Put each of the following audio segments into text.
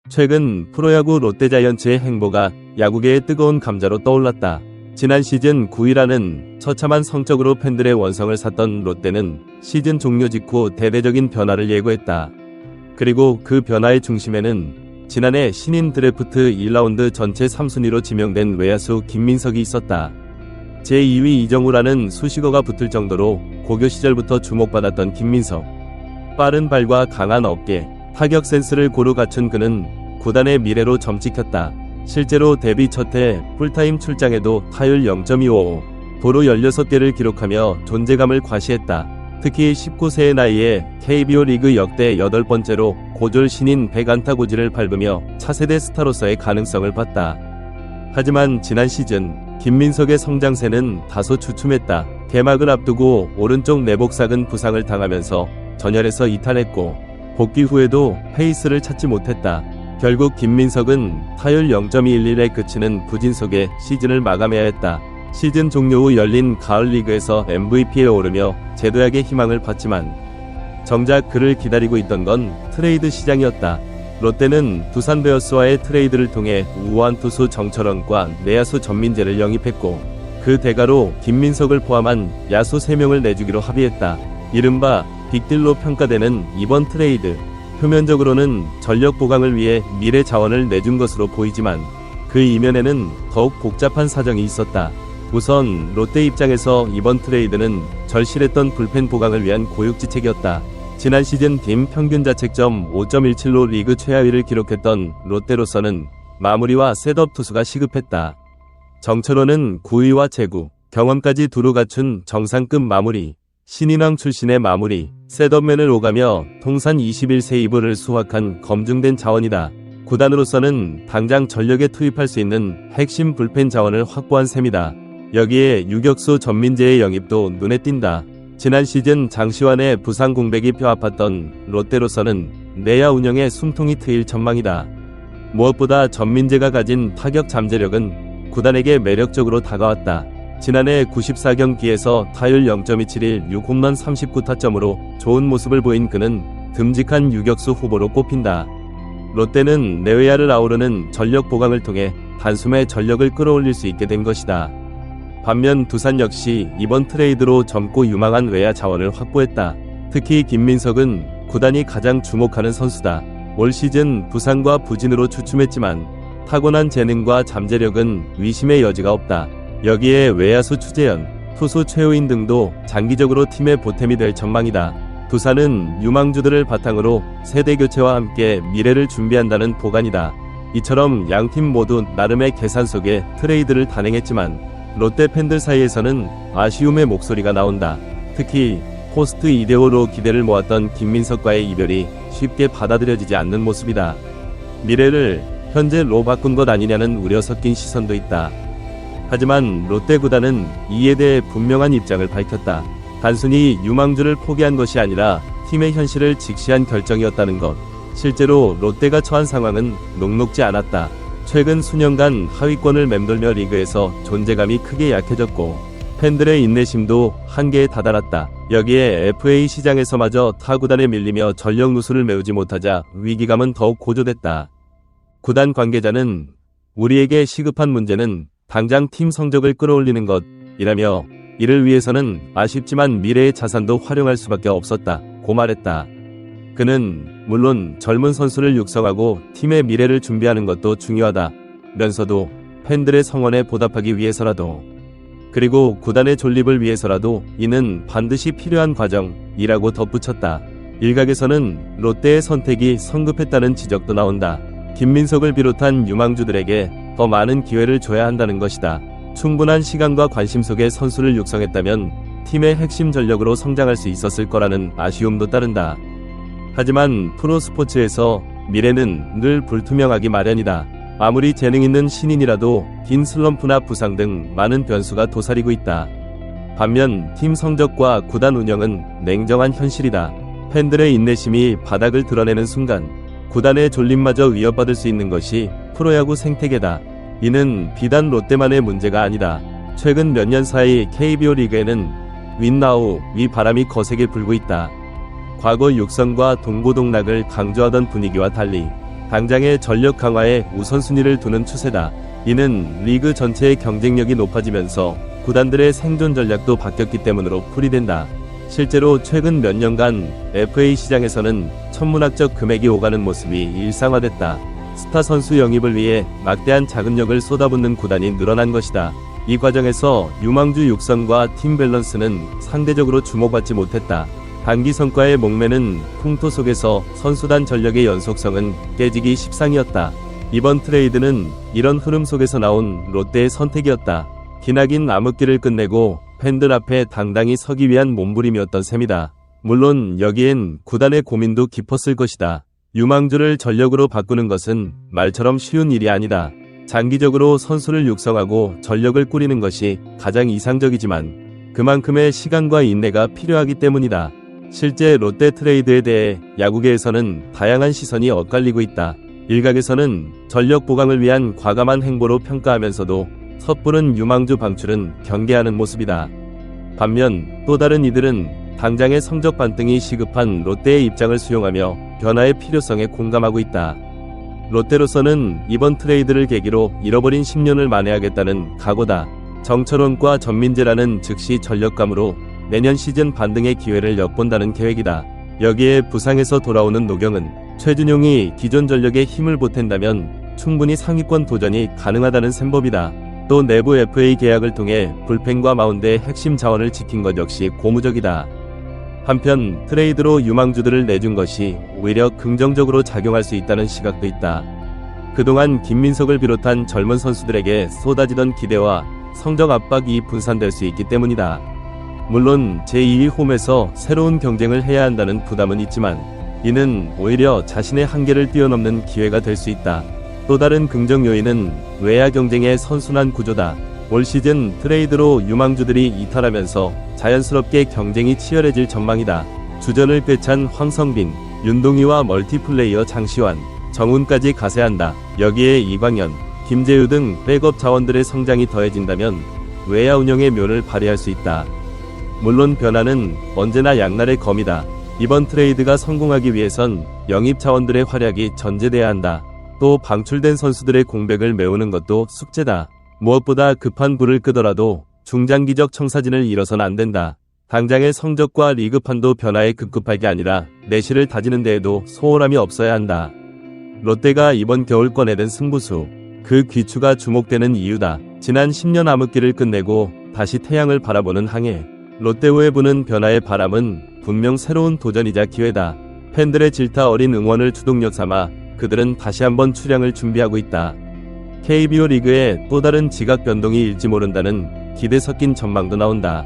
최근 프로야구 롯데자이언츠의 행보가 야구계의 뜨거운 감자로 떠올랐다. 지난 시즌 9위라는 처참한 성적으로 팬들의 원성을 샀던 롯데는 시즌 종료 직후 대대적인 변화를 예고했다. 그리고 그 변화의 중심에는 지난해 신인 드래프트 1라운드 전체 3순위로 지명된 외야수 김민석이 있었다. 제2위 이정우라는 수식어가 붙을 정도로 고교 시절부터 주목받았던 김민석. 빠른 발과 강한 어깨, 타격 센스를 고루 갖춘 그는 구단의 미래로 점찍혔다. 실제로 데뷔 첫해 풀타임 출장에도 타율 0.255, 도루 16개를 기록하며 존재감을 과시했다. 특히 19세의 나이에 KBO 리그 역대 8번째로 고졸 신인 100안타 고지를 밟으며 차세대 스타로서의 가능성을 봤다. 하지만 지난 시즌 김민석의 성장세는 다소 주춤했다. 개막을 앞두고 오른쪽 내복사근 부상을 당하면서 전열에서 이탈했고 복귀 후에도 페이스를 찾지 못했다. 결국 김민석은 타율 0.211에 그치는 부진 속에 시즌을 마감해야 했다. 시즌 종료 후 열린 가을 리그에서 MVP에 오르며 재도약의 희망을 봤지만 정작 그를 기다리고 있던 건 트레이드 시장이었다. 롯데는 두산 베어스와의 트레이드를 통해 우호한 투수 정철원과 내야수 전민재를 영입했고 그 대가로 김민석을 포함한 야수 3명을 내주기로 합의했다. 이른바 빅딜로 평가되는 이번 트레이드. 표면적으로는 전력 보강을 위해 미래 자원을 내준 것으로 보이지만 그 이면에는 더욱 복잡한 사정이 있었다. 우선 롯데 입장에서 이번 트레이드는 절실했던 불펜 보강을 위한 고육지책이었다. 지난 시즌 팀 평균 자책점 5.17로 리그 최하위를 기록했던 롯데로서는 마무리와 셋업 투수가 시급했다. 정철원은 9위와 제구, 경험까지 두루 갖춘 정상급 마무리, 신인왕 출신의 마무리, 셋업맨을 오가며 통산 21세이브를 수확한 검증된 자원이다. 구단으로서는 당장 전력에 투입할 수 있는 핵심 불펜 자원을 확보한 셈이다. 여기에 유격수 전민재의 영입도 눈에 띈다. 지난 시즌 장시환의 부상 공백이 뼈아팠던 롯데로서는 내야 운영에 숨통이 트일 전망이다. 무엇보다 전민재가 가진 타격 잠재력은 구단에게 매력적으로 다가왔다. 지난해 94경기에서 타율 0.271, 6홈런 39타점으로 좋은 모습을 보인 그는 듬직한 유격수 후보로 꼽힌다. 롯데는 내외야를 아우르는 전력 보강을 통해 단숨에 전력을 끌어올릴 수 있게 된 것이다. 반면 두산 역시 이번 트레이드로 젊고 유망한 외야 자원을 확보했다. 특히 김민석은 구단이 가장 주목하는 선수다. 올 시즌 부상과 부진으로 주춤했지만 타고난 재능과 잠재력은 의심의 여지가 없다. 여기에 외야수 추재현, 투수 최우인 등도 장기적으로 팀의 보탬이 될 전망이다. 두산은 유망주들을 바탕으로 세대 교체와 함께 미래를 준비한다는 보관이다. 이처럼 양팀 모두 나름의 계산 속에 트레이드를 단행했지만 롯데 팬들 사이에서는 아쉬움의 목소리가 나온다. 특히 포스트 이대호로 기대를 모았던 김민석과의 이별이 쉽게 받아들여지지 않는 모습이다. 미래를 현재 로 바꾼 것 아니냐는 우려 섞인 시선도 있다. 하지만 롯데 구단은 이에 대해 분명한 입장을 밝혔다. 단순히 유망주를 포기한 것이 아니라 팀의 현실을 직시한 결정이었다는 것. 실제로 롯데가 처한 상황은 녹록지 않았다. 최근 수년간 하위권을 맴돌며 리그에서 존재감이 크게 약해졌고 팬들의 인내심도 한계에 다다랐다. 여기에 FA 시장에서마저 타 구단에 밀리며 전력 누수를 메우지 못하자 위기감은 더욱 고조됐다. 구단 관계자는 우리에게 시급한 문제는 당장 팀 성적을 끌어올리는 것이라며 이를 위해서는 아쉽지만 미래의 자산도 활용할 수밖에 없었다 고 말했다. 그는 물론 젊은 선수를 육성하고 팀의 미래를 준비하는 것도 중요하다면서도 팬들의 성원에 보답하기 위해서라도 그리고 구단의 존립을 위해서라도 이는 반드시 필요한 과정이라고 덧붙였다. 일각에서는 롯데의 선택이 성급했다는 지적도 나온다. 김민석을 비롯한 유망주들에게 더 많은 기회를 줘야 한다는 것이다. 충분한 시간과 관심 속에 선수를 육성했다면 팀의 핵심 전력으로 성장할 수 있었을 거라는 아쉬움도 따른다. 하지만 프로스포츠에서 미래는 늘 불투명하기 마련이다. 아무리 재능 있는 신인이라도 긴 슬럼프나 부상 등 많은 변수가 도사리고 있다. 반면 팀 성적과 구단 운영은 냉정한 현실이다. 팬들의 인내심이 바닥을 드러내는 순간 구단의 존립마저 위협받을 수 있는 것이 프로야구 생태계다. 이는 비단 롯데만의 문제가 아니다. 최근 몇 년 사이 KBO 리그에는 윈나우 위 바람이 거세게 불고 있다. 과거 육성과 동고동락을 강조하던 분위기와 달리 당장의 전력 강화에 우선순위를 두는 추세다. 이는 리그 전체의 경쟁력이 높아지면서 구단들의 생존 전략도 바뀌었기 때문으로 풀이된다. 실제로 최근 몇 년간 FA 시장에서는 천문학적 금액이 오가는 모습이 일상화됐다. 스타 선수 영입을 위해 막대한 자금력을 쏟아붓는 구단이 늘어난 것이다. 이 과정에서 유망주 육성과 팀 밸런스는 상대적으로 주목받지 못했다. 단기 성과의 목매는 풍토 속에서 선수단 전력의 연속성은 깨지기 십상이었다. 이번 트레이드는 이런 흐름 속에서 나온 롯데의 선택이었다. 기나긴 암흑기를 끝내고 팬들 앞에 당당히 서기 위한 몸부림이었던 셈이다. 물론 여기엔 구단의 고민도 깊었을 것이다. 유망주를 전력으로 바꾸는 것은 말처럼 쉬운 일이 아니다. 장기적으로 선수를 육성하고 전력을 꾸리는 것이 가장 이상적이지만 그만큼의 시간과 인내가 필요하기 때문이다. 실제 롯데 트레이드에 대해 야구계에서는 다양한 시선이 엇갈리고 있다. 일각에서는 전력 보강을 위한 과감한 행보로 평가하면서도 섣부른 유망주 방출은 경계하는 모습이다. 반면 또 다른 이들은 당장의 성적 반등이 시급한 롯데의 입장을 수용하며 변화의 필요성에 공감하고 있다. 롯데로서는 이번 트레이드를 계기로 잃어버린 10년을 만회하겠다는 각오다. 정철원과 전민재라는 즉시 전력감으로 내년 시즌 반등의 기회를 엿본다는 계획이다. 여기에 부상에서 돌아오는 노경은 최준용이 기존 전력에 힘을 보탠다면 충분히 상위권 도전이 가능하다는 셈법이다. 또 내부 FA 계약을 통해 불펜과 마운드의 핵심 자원을 지킨 것 역시 고무적이다. 한편 트레이드로 유망주들을 내준 것이 오히려 긍정적으로 작용할 수 있다는 시각도 있다. 그동안 김민석을 비롯한 젊은 선수들에게 쏟아지던 기대와 성적 압박이 분산될 수 있기 때문이다. 물론 제2위 홈에서 새로운 경쟁을 해야 한다는 부담은 있지만 이는 오히려 자신의 한계를 뛰어넘는 기회가 될 수 있다. 또 다른 긍정 요인은 외야 경쟁의 선순환 구조다. 올 시즌 트레이드로 유망주들이 이탈하면서 자연스럽게 경쟁이 치열해질 전망이다. 주전을 꿰찬 황성빈, 윤동희와 멀티플레이어 장시환, 정훈까지 가세한다. 여기에 이광현, 김재유 등 백업 자원들의 성장이 더해진다면 외야 운영의 묘를 발휘할 수 있다. 물론 변화는 언제나 양날의 검이다. 이번 트레이드가 성공하기 위해선 영입 자원들의 활약이 전제돼야 한다. 또 방출된 선수들의 공백을 메우는 것도 숙제다. 무엇보다 급한 불을 끄더라도 중장기적 청사진을 잃어선 안 된다. 당장의 성적과 리그판도 변화에 급급할 게 아니라 내실을 다지는 데에도 소홀함이 없어야 한다. 롯데가 이번 겨울 꺼내든 승부수, 그 귀추가 주목되는 이유다. 지난 10년 암흑기를 끝내고 다시 태양을 바라보는 항해. 롯데호에 부는 변화의 바람은 분명 새로운 도전이자 기회다. 팬들의 질타 어린 응원을 주동력 삼아 그들은 다시 한번 출량을 준비하고 있다. KBO 리그에 또 다른 지각 변동이 일지 모른다는 기대 섞인 전망도 나온다.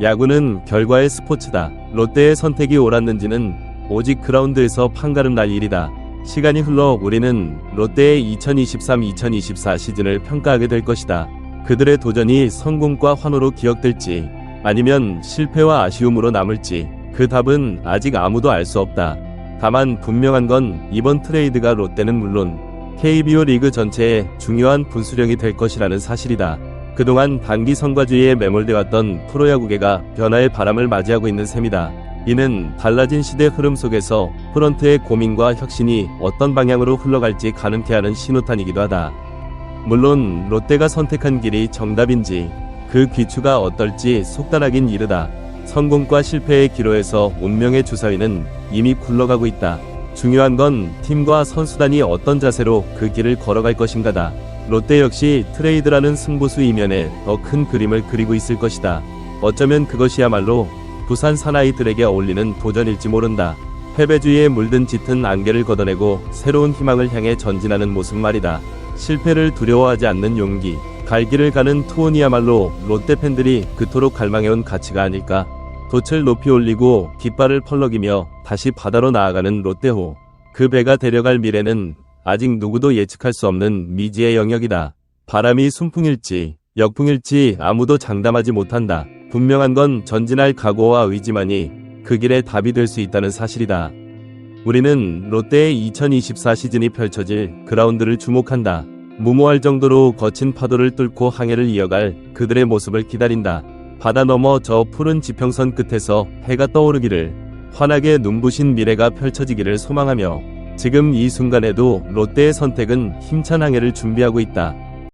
야구는 결과의 스포츠다. 롯데의 선택이 옳았는지는 오직 그라운드에서 판가름 날 일이다. 시간이 흘러 우리는 롯데의 2023-2024 시즌을 평가하게 될 것이다. 그들의 도전이 성공과 환호로 기억될지 아니면 실패와 아쉬움으로 남을지 그 답은 아직 아무도 알 수 없다. 다만 분명한 건 이번 트레이드가 롯데는 물론 KBO 리그 전체의 중요한 분수령이 될 것이라는 사실이다. 그동안 단기 성과주의에 매몰되었던 프로야구계가 변화의 바람을 맞이하고 있는 셈이다. 이는 달라진 시대 흐름 속에서 프런트의 고민과 혁신이 어떤 방향으로 흘러갈지 가늠케 하는 신호탄이기도 하다. 물론 롯데가 선택한 길이 정답인지 그 귀추가 어떨지 속단하긴 이르다. 성공과 실패의 기로에서 운명의 주사위는 이미 굴러가고 있다. 중요한 건 팀과 선수단이 어떤 자세로 그 길을 걸어갈 것인가다. 롯데 역시 트레이드라는 승부수 이면에 더 큰 그림을 그리고 있을 것이다. 어쩌면 그것이야말로 부산 사나이들에게 어울리는 도전일지 모른다. 패배주의에 물든 짙은 안개를 걷어내고 새로운 희망을 향해 전진하는 모습 말이다. 실패를 두려워하지 않는 용기, 갈 길을 가는 투혼이야말로 롯데 팬들이 그토록 갈망해온 가치가 아닐까. 돛을 높이 올리고 깃발을 펄럭이며 다시 바다로 나아가는 롯데호. 그 배가 데려갈 미래는 아직 누구도 예측할 수 없는 미지의 영역이다. 바람이 순풍일지 역풍일지 아무도 장담하지 못한다. 분명한 건 전진할 각오와 의지만이 그 길의 답이 될 수 있다는 사실이다. 우리는 롯데의 2024 시즌이 펼쳐질 그라운드를 주목한다. 무모할 정도로 거친 파도를 뚫고 항해를 이어갈 그들의 모습을 기다린다. 바다 너머 저 푸른 지평선 끝에서 해가 떠오르기를, 환하게 눈부신 미래가 펼쳐지기를 소망하며 지금 이 순간에도 롯데의 선택은 힘찬 항해를 준비하고 있다.